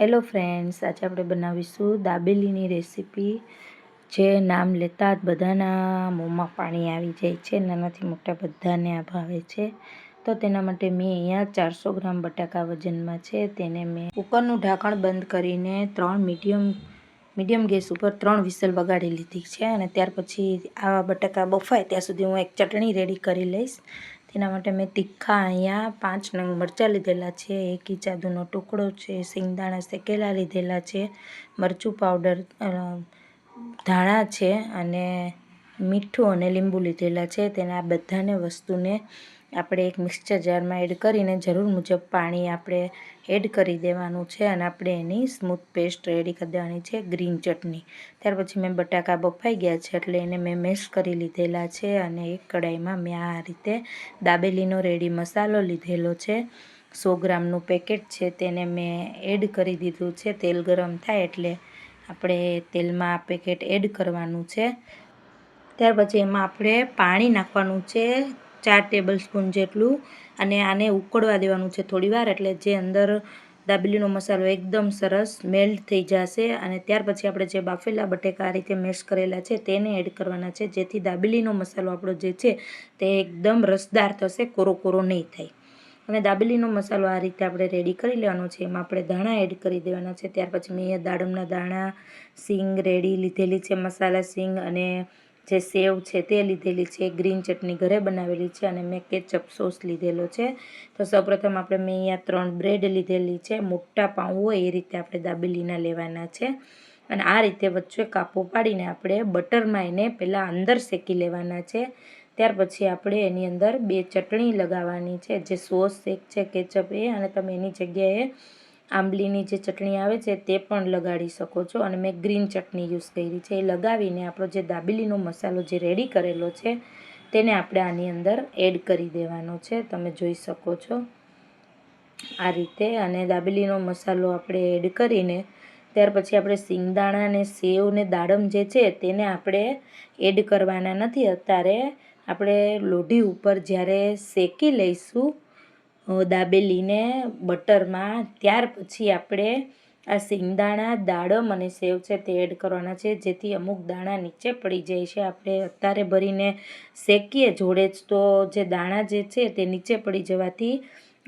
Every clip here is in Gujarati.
હેલો ફ્રેન્ડ્સ, આજે આપણે બનાવીશું દાબેલીની રેસીપી જે નામ લેતા જ બધાના મોંમાં પાણી આવી જાય છે. નાનાથી મોટા બધાને આ ભાવે છે. તો તેના માટે મેં અહીંયા 400 ગ્રામ બટાકા વજનમાં છે. તેને મેં કુકરનું ઢાંકણ બંધ કરીને 3 મીડિયમ ગેસ ઉપર 3 વિસલ વગાડી લીધી છે. અને ત્યાર પછી આવા બટાકા બફાય ત્યાં સુધી હું એક ચટણી રેડી કરી લઈશ. તેના માટે મેં તીખા અહીંયા 5 નંગ મરચાં લીધેલા છે, 1 ઇંચ આદુનો ટુકડો છે, સિંગદાણા શેકેલા લીધેલા છે, મરચું પાવડર, ધાણા છે અને મીઠું અને લીંબુ લીધેલા છે. તેને આ બધાને વસ્તુને આપણે એક મિક્સચર જારમાં એડ કરીને જરૂર મુજબ પાણી આપણે એડ કરી દેવાનું છે અને આપણે એની સ્મૂથ પેસ્ટ રેડી કરી દેવાની છે, ગ્રીન ચટણી. ત્યાર પછી મેં બટાકા બફાઈ ગયા છે એટલે એને મેં મેશ કરી લીધેલા છે અને એક કડાઈમાં મેં આ રીતે દાબેલીનો રેડી મસાલો લીધેલો છે. 100 ગ્રામનું પેકેટ છે તેને મેં એડ કરી દીધું છે. તેલ ગરમ થાય એટલે આપણે તેલમાં આ પેકેટ એડ કરવાનું છે. ત્યાર પછી એમાં આપણે પાણી નાખવાનું છે 4 ટેબલ સ્પૂન જેટલું અને આને ઉકળવા દેવાનું છે થોડીવાર, એટલે જે અંદર દાબેલીનો મસાલો એકદમ સરસ મેલ્ટ થઈ જશે. અને ત્યાર પછી આપણે જે બાફેલા બટેકા આ રીતે મેશ કરેલા છે તેને એડ કરવાના છે, જેથી દાબેલીનો મસાલો આપણો જે છે તે એકદમ રસદાર થશે, કોરો કોરો નહીં થાય. અને દાબેલીનો મસાલો આ રીતે આપણે રેડી કરી લેવાનો છે. એમાં આપણે ધાણા એડ કરી દેવાના છે. ત્યાર પછી મેં અહીંયા દાડમના દાણા, સિંગ રેડી લીધેલી છે, મસાલા સિંગ, અને જે સેવ છે તે લીધેલી છે, ગ્રીન ચટણી ઘરે બનાવેલી છે અને મેં કેચઅપ સોસ લીધેલો છે. તો સૌપ્રથમ મેં અહીંયા 3 બ્રેડ લીધેલી છે. મોટા પાઉં હોય એ રીતે આપણે દાબેલીના લેવાના છે અને આ રીતે વચ્ચે કાપો પાડીને આપણે બટરમાં એને પહેલાં અંદર શેકી લેવાના છે. ત્યાર પછી આપણે એની અંદર 2 ચટણી લગાવવાની છે, જે સોસ એક છે કેચઅપ એ, અને તમે એની જગ્યાએ આંબલીની જે ચટણી આવે છે તે પણ લગાડી શકો છો. અને મેં ગ્રીન ચટણી યુઝ કરી છે. એ લગાવીને આપણો જે દાબેલીનો મસાલો જે રેડી કરેલો છે તેને આપણે આની અંદર એડ કરી દેવાનો છે, તમે જોઈ શકો છો આ રીતે. અને દાબેલીનો મસાલો આપણે એડ કરીને ત્યાર પછી આપણે સિંગદાણા ને સેવ ને દાડમ જે છે તેને આપણે એડ કરવાના નથી. અત્યારે આપણે લોઢી ઉપર જ્યારે શેકી લઈશું દાબેલીને બટરમાં, ત્યાર પછી આપણે આ સિંગદાણા, દાડમ અને સેવ છે તે એડ કરવાના છે, જેથી અમુક દાણા નીચે પડી જાય છે. આપણે અત્યારે ભરીને શેકીએ જોડે જ તો જે દાણા જે છે તે નીચે પડી જવાથી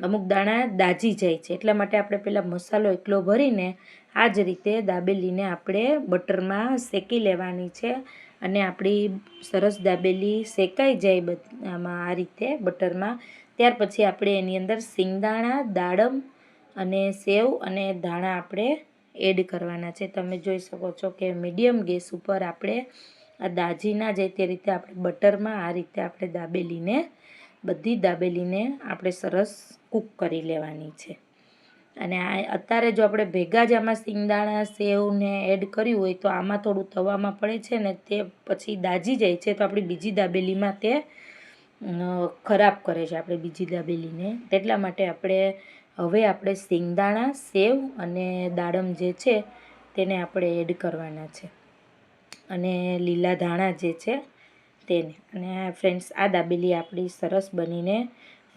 અમુક દાણા દાજી જાય છે. એટલા માટે આપણે પહેલાં મસાલો એકલો ભરીને આ જ રીતે દાબેલીને આપણે બટરમાં શેકી લેવાની છે. અને આપણી સરસ દાબેલી શેકાઈ જાય આમાં આ રીતે બટરમાં, ત્યાર પછી આપણે એની અંદર સિંગદાણા, દાડમ અને સેવ અને ધાણા આપણે એડ કરવાના છે. તમે જોઈ શકો છો કે મીડિયમ ગેસ ઉપર આપણે આ દાજી ના જાય તે રીતે આપણે બટરમાં આ રીતે આપણે બધી દાબેલીને આપણે સરસ કૂક કરી લેવાની છે. અને આ અત્યારે જો આપણે ભેગા જ આમાં સિંગદાણા, સેવને એડ કર્યું હોય તો આમાં થોડું તવામાં પડે છે ને તે પછી દાજી જાય છે, તો આપણી બીજી દાબેલીમાં તે ખરાબ કરે છે આપણે બીજી દાબેલીને. તેટલા માટે આપણે સિંગદાણા, સેવ અને દાડમ જે છે તેને આપણે એડ કરવાના છે, અને લીલા ધાણા જે છે તેને. અને ફ્રેન્ડ્સ, આ દાબેલી આપણી સરસ બનીને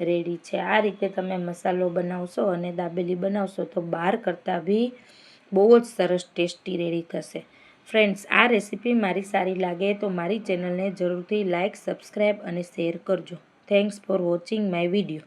રેડી છે. આ રીતે તમે મસાલો બનાવશો અને દાબેલી બનાવશો તો બહાર કરતાં બી બહુ જ સરસ ટેસ્ટી રેડી થશે. ફ્રેન્ડ્સ, આ રેસીપી મારી સારી લાગે તો મારી ચેનલને જરૂરથી લાઇક, સબસ્ક્રાઈબ અને શેર કરજો. Thanks for watching my video.